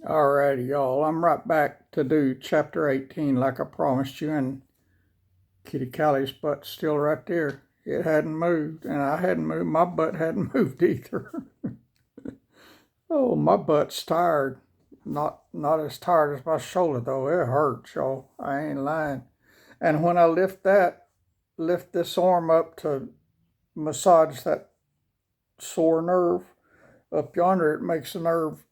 Alrighty, y'all. I'm right back to do chapter 18 like I promised you, and Kitty Callie's butt's still right there. It hadn't moved, and I hadn't moved. My butt hadn't moved either. Oh, my butt's tired. Not as tired as my shoulder, though. It hurts, y'all. I ain't lying. And when I lift this arm up to massage that sore nerve up yonder, it makes the nerve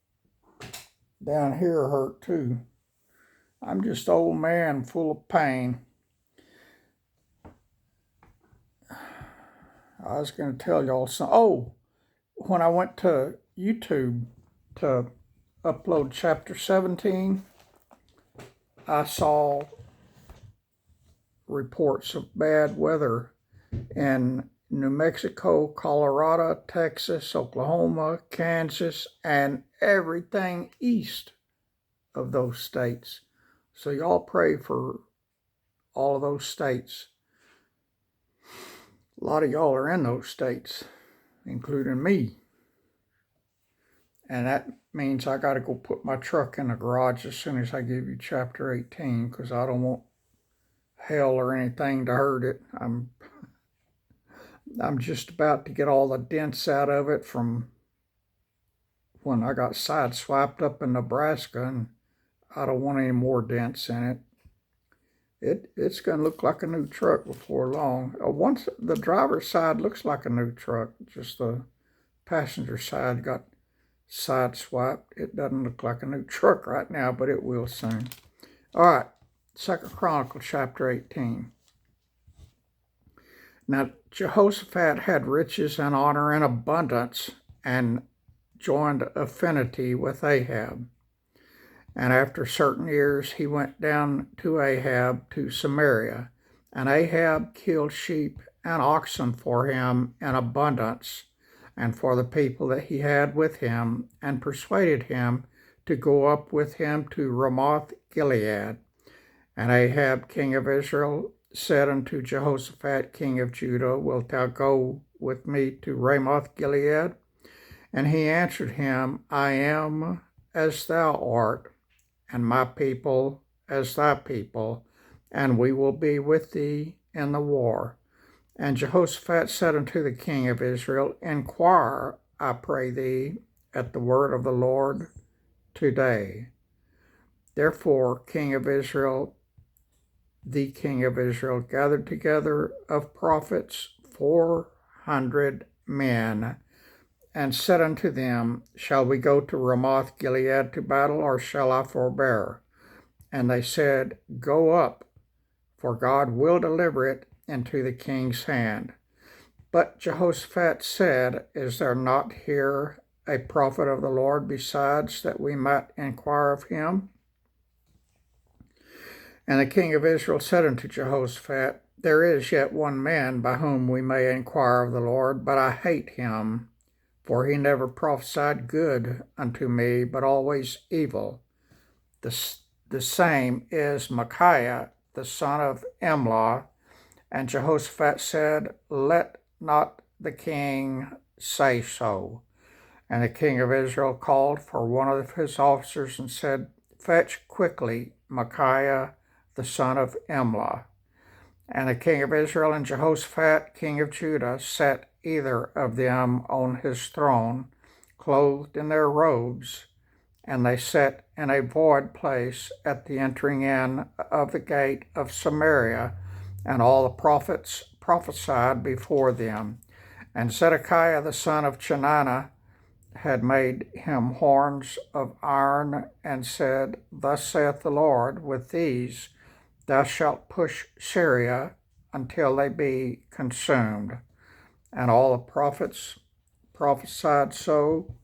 down here hurt too. I'm just an old man full of pain. I was going to tell y'all something. Oh, when I went to YouTube to upload chapter 17, I saw reports of bad weather in New Mexico, Colorado, Texas, Oklahoma, Kansas, and everything east of those states. So y'all pray for all of those states. A lot of y'all are in those states, including me. And that means I got to go put my truck in the garage as soon as I give you chapter 18, because I don't want hell or anything to hurt it. I'm just about to get all the dents out of it from when I got sideswiped up in Nebraska, and I don't want any more dents in it. It's going to look like a new truck before long. Once the driver's side looks like a new truck, just the passenger side got sideswiped. It doesn't look like a new truck right now, but it will soon. All right, 2nd Chronicles chapter 18. Now Jehoshaphat had riches and honor in abundance, and joined affinity with Ahab. And after certain years he went down to Ahab to Samaria, and Ahab killed sheep and oxen for him in abundance, and for the people that he had with him, and persuaded him to go up with him to Ramoth Gilead. And Ahab king of Israel said unto Jehoshaphat king of Judah, Wilt thou go with me to Ramoth Gilead? And he answered him, I am as thou art, and my people as thy people, and we will be with thee in the war. And Jehoshaphat said unto the king of Israel, Inquire, I pray thee, at the word of the Lord today. Therefore the king of Israel gathered together of prophets 400 men, and said unto them, Shall we go to Ramoth Gilead to battle, or shall I forbear? And they said, Go up, for God will deliver it into the king's hand. But Jehoshaphat said, Is there not here a prophet of the Lord besides, that we might inquire of him? And the king of Israel said unto Jehoshaphat, There is yet one man by whom we may inquire of the Lord, but I hate him, for he never prophesied good unto me, but always evil. The same is Micaiah, the son of Imlah. And Jehoshaphat said, Let not the king say so. And the king of Israel called for one of his officers and said, Fetch quickly Micaiah, the son of Imlah. And the king of Israel and Jehoshaphat, king of Judah, set either of them on his throne, clothed in their robes, and they sat in a void place at the entering in of the gate of Samaria, and all the prophets prophesied before them. And Zedekiah the son of Chenaanah had made him horns of iron, and said, Thus saith the Lord, with these thou shalt push Syria until they be consumed. And all the prophets prophesied so,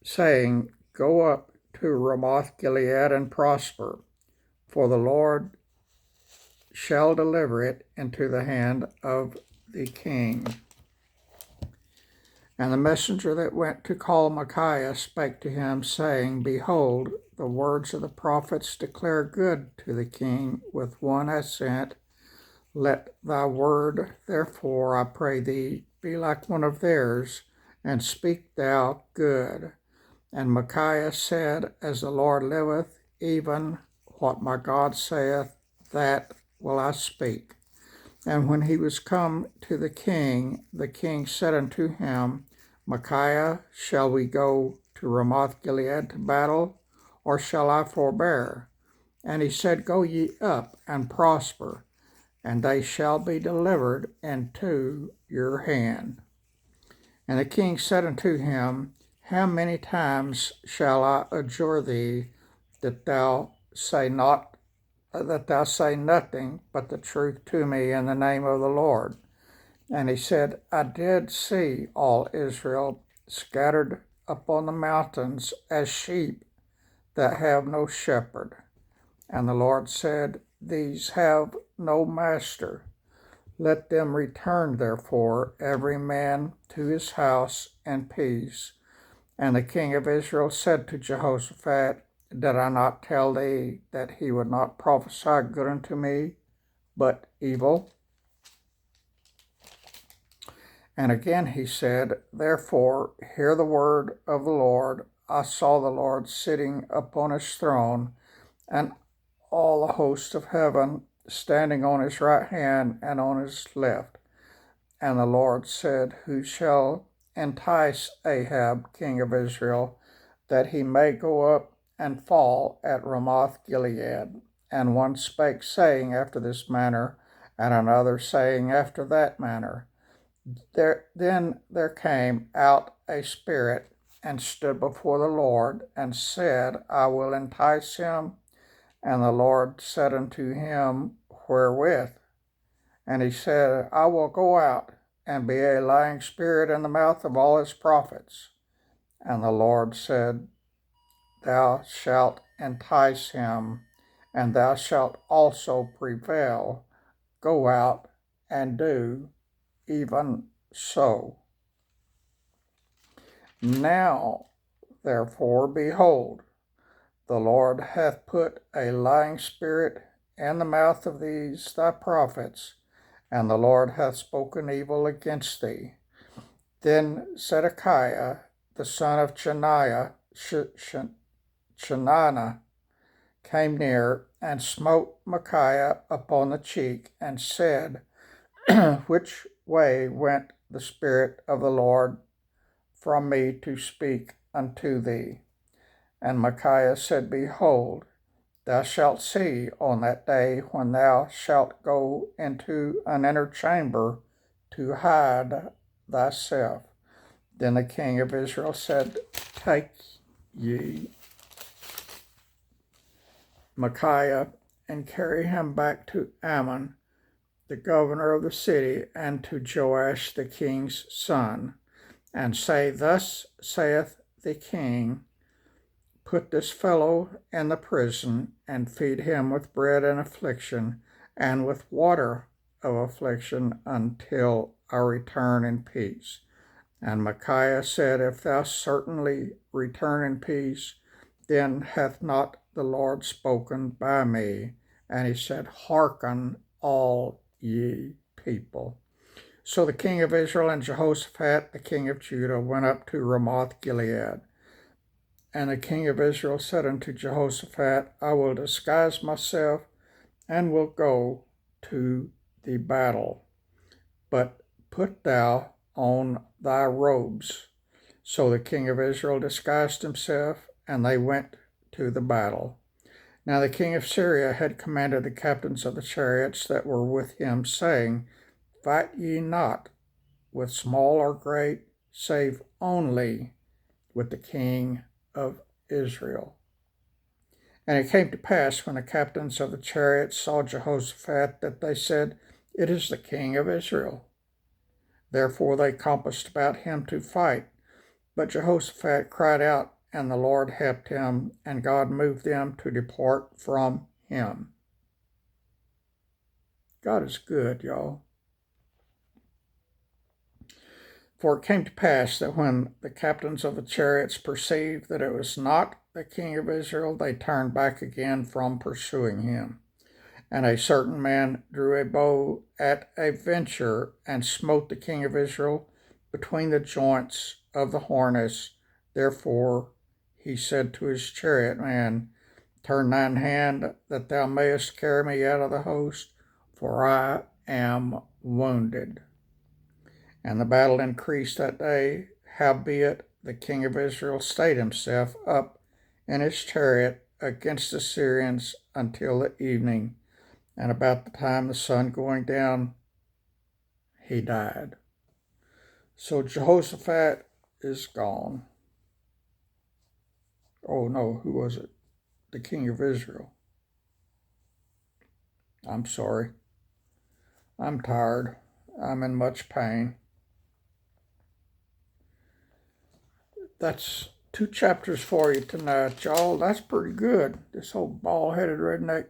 saying, Go up to Ramoth Gilead and prosper, for the Lord shall deliver it into the hand of the king. And the messenger that went to call Micaiah spake to him, saying, Behold, the words of the prophets declare good to the king with one assent. Let thy word, therefore, I pray thee, be like one of theirs, and speak thou good. And Micaiah said, As the Lord liveth, even what my God saith, that will I speak. And when he was come to the king said unto him, Micaiah, shall we go to Ramoth Gilead to battle, or shall I forbear? And he said, Go ye up and prosper, and they shall be delivered into your hand. And the king said unto him, How many times shall I adjure thee that thou say nothing but the truth to me in the name of the Lord? And he said, I did see all Israel scattered upon the mountains as sheep that have no shepherd. And the Lord said, These have no master. Let them return, therefore, every man to his house in peace. And the king of Israel said to Jehoshaphat, Did I not tell thee that he would not prophesy good unto me, but evil? And again he said, Therefore hear the word of the Lord. I saw the Lord sitting upon his throne, and all the host of heaven standing on his right hand and on his left. And the Lord said, Who shall entice Ahab, king of Israel, that he may go up and fall at Ramoth Gilead? And one spake, saying after this manner, and another saying after that manner. Then there came out a spirit, and stood before the Lord, and said, I will entice him. And the Lord said unto him, Wherewith? And he said, I will go out and be a lying spirit in the mouth of all his prophets. And the Lord said, Thou shalt entice him, and thou shalt also prevail. Go out and do even so. Now, therefore, behold, the Lord hath put a lying spirit in the mouth of these thy prophets, and the Lord hath spoken evil against thee. Then Zedekiah, the son of Chenaanah, came near, and smote Micaiah upon the cheek, and said, Which way went the Spirit of the Lord from me to speak unto thee? And Micaiah said, Behold, thou shalt see on that day when thou shalt go into an inner chamber to hide thyself. Then the king of Israel said, Take ye Micaiah and carry him back to Ammon, the governor of the city, and to Joash the king's son, and say, Thus saith the king, Put this fellow in the prison, and feed him with bread in affliction, and with water of affliction, until I return in peace. And Micaiah said, If thou certainly return in peace, then hath not the Lord spoken by me. And he said, Hearken, all ye people. So the king of Israel and Jehoshaphat, the king of Judah, went up to Ramoth Gilead. And the king of Israel said unto Jehoshaphat, I will disguise myself, and will go to the battle. But put thou on thy robes. So the king of Israel disguised himself, and they went to the battle. Now the king of Syria had commanded the captains of the chariots that were with him, saying, Fight ye not with small or great, save only with the king of Israel. And it came to pass, when the captains of the chariots saw Jehoshaphat, that they said, It is the king of Israel. Therefore they compassed about him to fight. But Jehoshaphat cried out, and the Lord helped him, and God moved them to depart from him. God is good, y'all. For it came to pass that when the captains of the chariots perceived that it was not the king of Israel, they turned back again from pursuing him. And a certain man drew a bow at a venture, and smote the king of Israel between the joints of the harness. Therefore he said to his chariot man, Turn thine hand that thou mayest carry me out of the host, for I am wounded. And the battle increased that day. Howbeit the king of Israel stayed himself up in his chariot against the Syrians until the evening, and about the time the sun going down, he died. So Jehoshaphat is gone. Oh no, who was it? The king of Israel. I'm sorry. I'm tired. I'm in much pain. That's 2 chapters for you tonight, y'all. That's pretty good. This old bald-headed redneck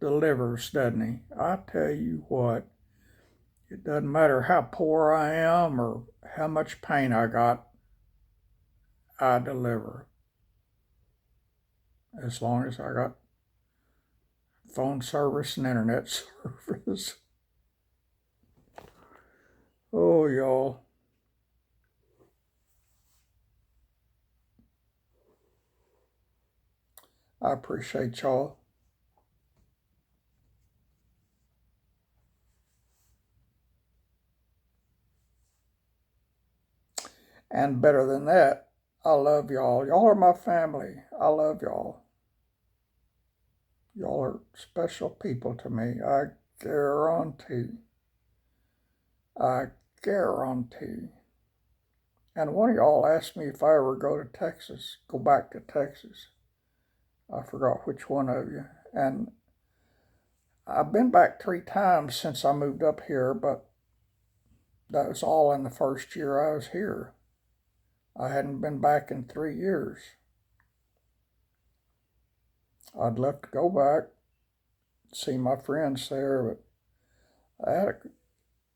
delivers, doesn't he? I tell you what, it doesn't matter how poor I am or how much pain I got, I deliver. As long as I got phone service and internet service. Oh, y'all. I appreciate y'all. And better than that, I love y'all. Y'all are my family. I love y'all. Y'all are special people to me. I guarantee. I guarantee. And one of y'all asked me if I ever go back to Texas. I forgot which one of you. And I've been back 3 times since I moved up here, but that was all in the first year I was here. I hadn't been back in 3 years. I'd love to go back, see my friends there, but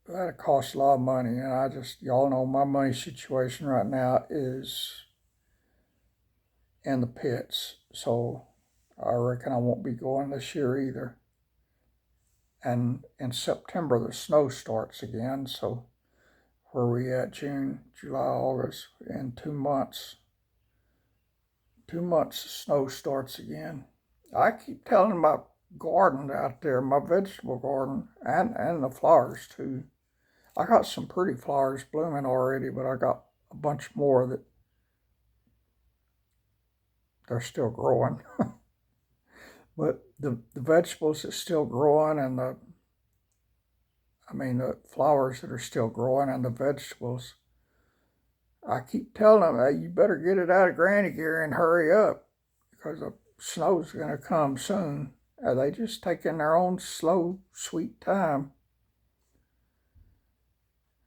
that cost a lot of money, and y'all know my money situation right now is in the pits, so I reckon I won't be going this year either. And in September, the snow starts again, so where are we at? June, July, August, in 2 months. 2 months, the snow starts again. I keep telling my garden out there, my vegetable garden, and the flowers too. I got some pretty flowers blooming already, but I got a bunch more that they're still growing. But the vegetables that's still growing and the flowers that are still growing and the vegetables, I keep telling them, hey, you better get it out of granny gear and hurry up because the snow's going to come soon. They just taking their own slow, sweet time.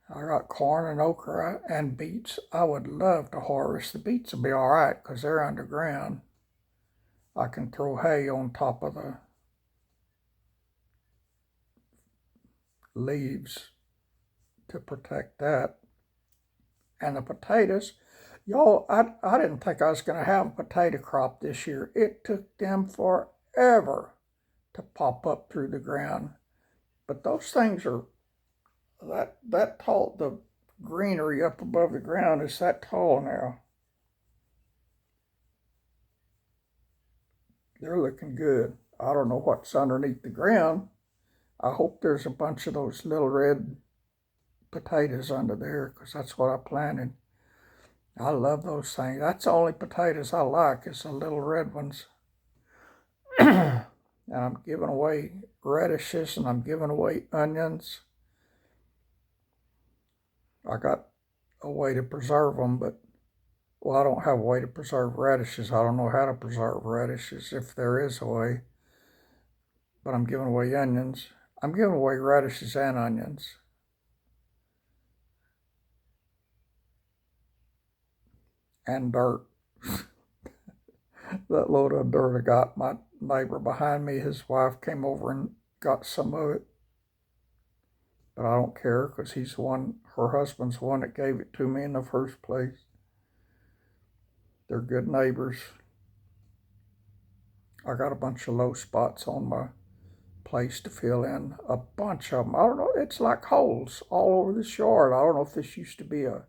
I got corn and okra and beets. I would love to harvest. The beets will be all right because they're underground. I can throw hay on top of the leaves to protect that. And the potatoes, y'all, I didn't think I was going to have a potato crop this year. It took them forever to pop up through the ground. But those things are that tall. The greenery up above the ground is that tall now. They're looking good. I don't know what's underneath the ground. I hope there's a bunch of those little red potatoes under there because that's what I planted. I love those things. That's the only potatoes I like is the little red ones. And I'm giving away radishes and I'm giving away onions. I got a way to preserve them, but I don't have a way to preserve radishes. I don't know how to preserve radishes if there is a way. But I'm giving away onions. I'm giving away radishes and onions. And dirt. That load of dirt I got, my neighbor behind me, his wife came over and got some of it. But I don't care because her husband's the one that gave it to me in the first place. They're good neighbors. I got a bunch of low spots on my place to fill in. A bunch of them. I don't know. It's like holes all over this yard. I don't know if this used to be a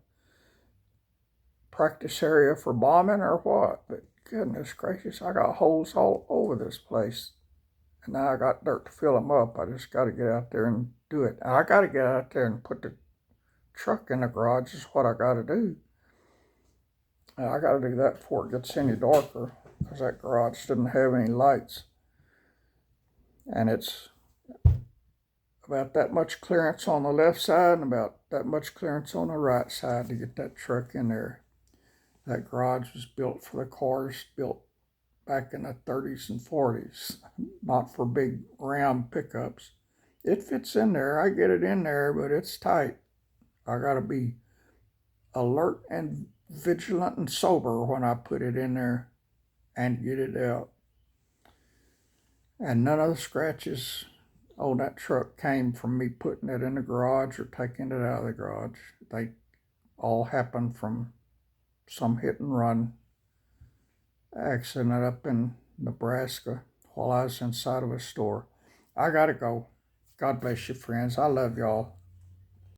practice area for bombing or what, but Goodness gracious, I got holes all over this place. And now I got dirt to fill them up. I just got to get out there and do it. And I got to get out there and put the truck in the garage is what I got to do. And I got to do that before it gets any darker, because that garage didn't have any lights. And it's about that much clearance on the left side and about that much clearance on the right side to get that truck in there. That garage was built for the cars built back in the 30s and 40s, not for big Ram pickups. It fits in there. I get it in there, but it's tight. I got to be alert and vigilant and sober when I put it in there and get it out. And none of the scratches on that truck came from me putting it in the garage or taking it out of the garage. They all happened from some hit and run accident up in Nebraska while I was inside of a store. I gotta go. God bless you, friends. I love y'all.